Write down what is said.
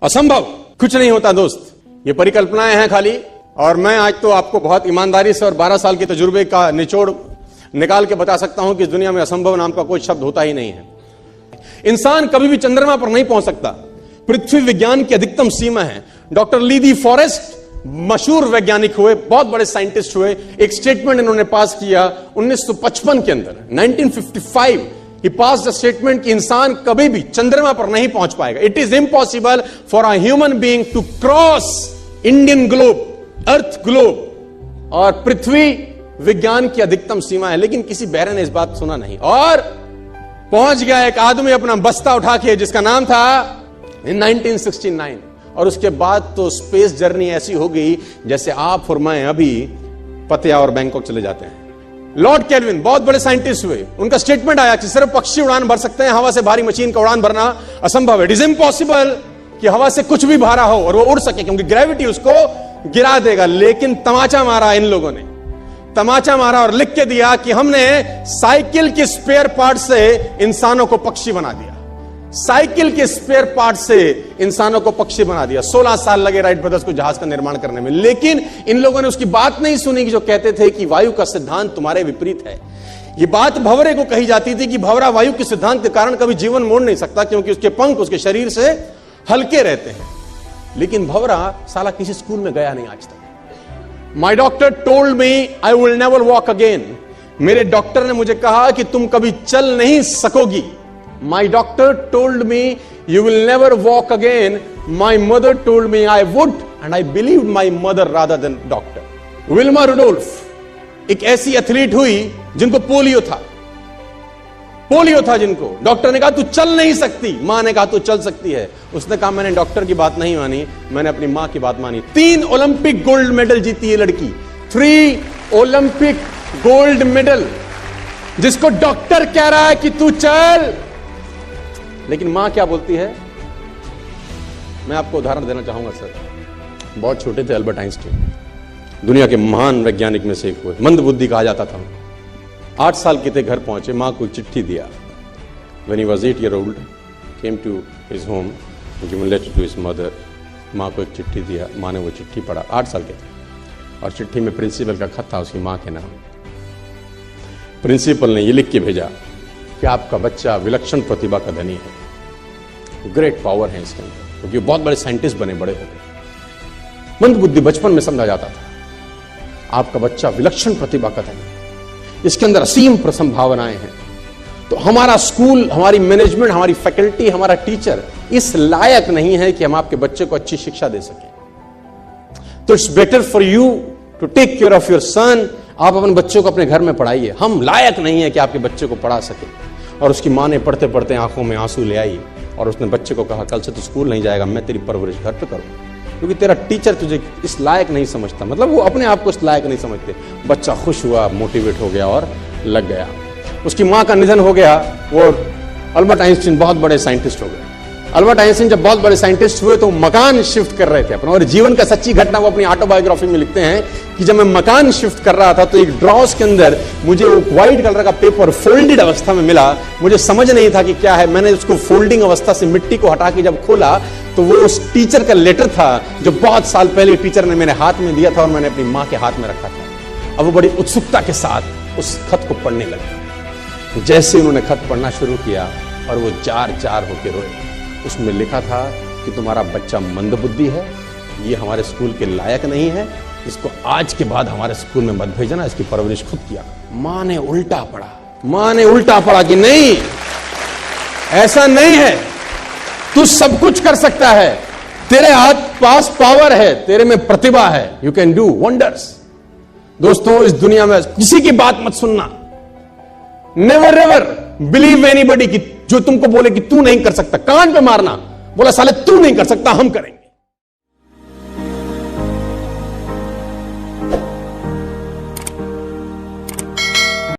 असंभव कुछ नहीं होता दोस्त, ये परिकल्पनाएं हैं खाली। और मैं आज तो आपको बहुत ईमानदारी से और 12 साल के तजुर्बे का निचोड़ निकाल के बता सकता हूं कि इस दुनिया में असंभव नाम का कोई शब्द होता ही नहीं है। इंसान कभी भी चंद्रमा पर नहीं पहुंच सकता, पृथ्वी विज्ञान की अधिकतम सीमा है। डॉक्टर लीदी फॉरेस्ट मशहूर वैज्ञानिक हुए, बहुत बड़े साइंटिस्ट हुए, एक स्टेटमेंट इन्होंने पास किया 1955 के अंदर, 1955 ही पास द स्टेटमेंट कि इंसान कभी भी चंद्रमा पर नहीं पहुंच पाएगा। It is impossible for a human being to cross Indian globe, earth globe, और पृथ्वी विज्ञान की अधिकतम सीमा है। लेकिन किसी बहरे ने इस बात सुना नहीं और पहुंच गया एक आदमी अपना बस्ता उठा के, जिसका नाम था इन 1969। और उसके बाद तो स्पेस जर्नी ऐसी हो गई जैसे आप और मैं अभी पतिया और बैंकॉक चले जाते हैं। लॉर्ड केल्विन बहुत बड़े साइंटिस्ट हुए, उनका स्टेटमेंट आया कि सिर्फ पक्षी उड़ान भर सकते हैं, हवा से भारी मशीन का उड़ान भरना असंभव है। इट इज इम्पॉसिबल कि हवा से कुछ भी भारा हो और वो उड़ सके, क्योंकि ग्रेविटी उसको गिरा देगा। लेकिन तमाचा मारा इन लोगों ने, तमाचा मारा और लिख के दिया कि हमने साइकिल के स्पेयर पार्ट से इंसानों को पक्षी बना दिया। साइकिल के स्पेयर पार्ट से इंसानों को पक्षी बना दिया। 16 साल लगे राइट ब्रदर्स को जहाज का निर्माण करने में। लेकिन इन लोगों ने उसकी बात नहीं सुनी कि जो कहते थे कि वायु का सिद्धांत तुम्हारे विपरीत है। यह बात भंवरे को कही जाती थी कि भंवरा वायु के सिद्धांत के कारण कभी जीवन मोड़ नहीं सकता, क्योंकि उसके पंख उसके शरीर से हल्के रहते हैं। लेकिन भंवरा साला किसी स्कूल में गया नहीं आज तक। माई doctor told me I will never walk again. मेरे डॉक्टर ने मुझे कहा कि तुम कभी चल नहीं सकोगी। My doctor told me you will never walk again. My mother told me I would, and I believed my mother rather than doctor. Wilma Rudolph एक ऐसी एथलीट हुई जिनको पोलियो था जिनको डॉक्टर ने कहा तू चल नहीं सकती, मां ने कहा तू चल सकती है। उसने कहा मैंने डॉक्टर की बात नहीं मानी, मैंने अपनी मां की बात मानी। 3 ओलंपिक गोल्ड मेडल जीती ये लड़की, 3 ओलंपिक गोल्ड मेडल, जिसको डॉक्टर कह रहा है कि तू चल। लेकिन मां क्या बोलती है? मैं आपको उदाहरण देना चाहूंगा सर। बहुत छोटे थे अल्बर्ट आइंस्टीन, दुनिया के महान वैज्ञानिक में से एक हुए, मंद बुद्धि कहा जाता था। 8 साल के थे, घर पहुंचे, मां को चिट्ठी दिया। When he was 8 years old, came to his home, given letter to his mother. मां को एक चिट्ठी दिया, मां ने वो चिट्ठी पढ़ा। 8 साल के थे और चिट्ठी में प्रिंसिपल का खत था उसकी मां के नाम। प्रिंसिपल ने ये लिख के भेजा कि आपका बच्चा विलक्षण प्रतिभा का धनी है, ग्रेट पावर है इसके अंदर, क्योंकि बहुत बड़े साइंटिस्ट बने, बड़े हो गए। मंद बुद्धि बचपन में समझा जाता था। आपका बच्चा विलक्षण प्रतिभा का धनी है, इसके अंदर असीम संभावनाएं हैं। तो हमारा स्कूल, हमारी मैनेजमेंट, हमारी फैकल्टी, हमारा टीचर इस लायक नहीं है कि हम आपके बच्चे को अच्छी शिक्षा दे सकें। तो it's better for you to take care of your son. आप अपने बच्चों को अपने घर में पढ़ाइए, हम लायक नहीं है कि आपके बच्चे को पढ़ा सके। और उसकी मां ने पढ़ते पढ़ते आंखों में आंसू ले आई और उसने बच्चे को कहा कल से तू स्कूल नहीं जाएगा, मैं तेरी परवरिश घर पे करूँ, क्योंकि तेरा टीचर तुझे इस लायक नहीं समझता। मतलब वो अपने आप को इस लायक नहीं समझते। बच्चा खुश हुआ, मोटिवेट हो गया और लग गया। उसकी मां का निधन हो गया। वो अल्बर्ट आइंस्टीन बहुत बड़े साइंटिस्ट हो गए। अल्बर्ट आइंस्टीन जब बहुत बड़े साइंटिस्ट हुए तो मकान शिफ्ट कर रहे थे अपना, और जीवन का सच्ची घटना वो अपनी ऑटोबायोग्राफी में लिखते हैं कि जब मैं मकान शिफ्ट कर रहा था तो एक ड्रॉस के अंदर मुझे एक व्हाइट कलर का पेपर फोल्डेड अवस्था में मिला। मुझे समझ नहीं था कि क्या है। मैंने उसको फोल्डिंग अवस्था से मिट्टी को हटा के जब खोला तो वो उस टीचर का लेटर था जो बहुत साल पहले टीचर ने मेरे हाथ में दिया था और मैंने अपनी मां के हाथ में रखा था। अब वो बड़ी उत्सुकता के साथ उस खत को पढ़ने लगे। जैसे उन्होंने खत पढ़ना शुरू किया और वो जार जार होकर रोए। उसमें लिखा था कि तुम्हारा बच्चा मंदबुद्धि है, ये हमारे स्कूल के लायक नहीं है, इसको आज के बाद हमारे स्कूल में मत भेजना, इसकी परवरिश खुद किया। मां ने उल्टा पड़ा कि नहीं, ऐसा नहीं है, तू सब कुछ कर सकता है, तेरे हाथ पास पावर है, तेरे में प्रतिभा है, यू कैन डू वंडर्स। दोस्तों, इस दुनिया में किसी की बात मत सुनना। नेवर एवर बिलीव एनीबॉडी कि जो तुमको बोले कि तू नहीं कर सकता, कान पे मारना, बोला साले तू नहीं कर सकता, हम करेंगे।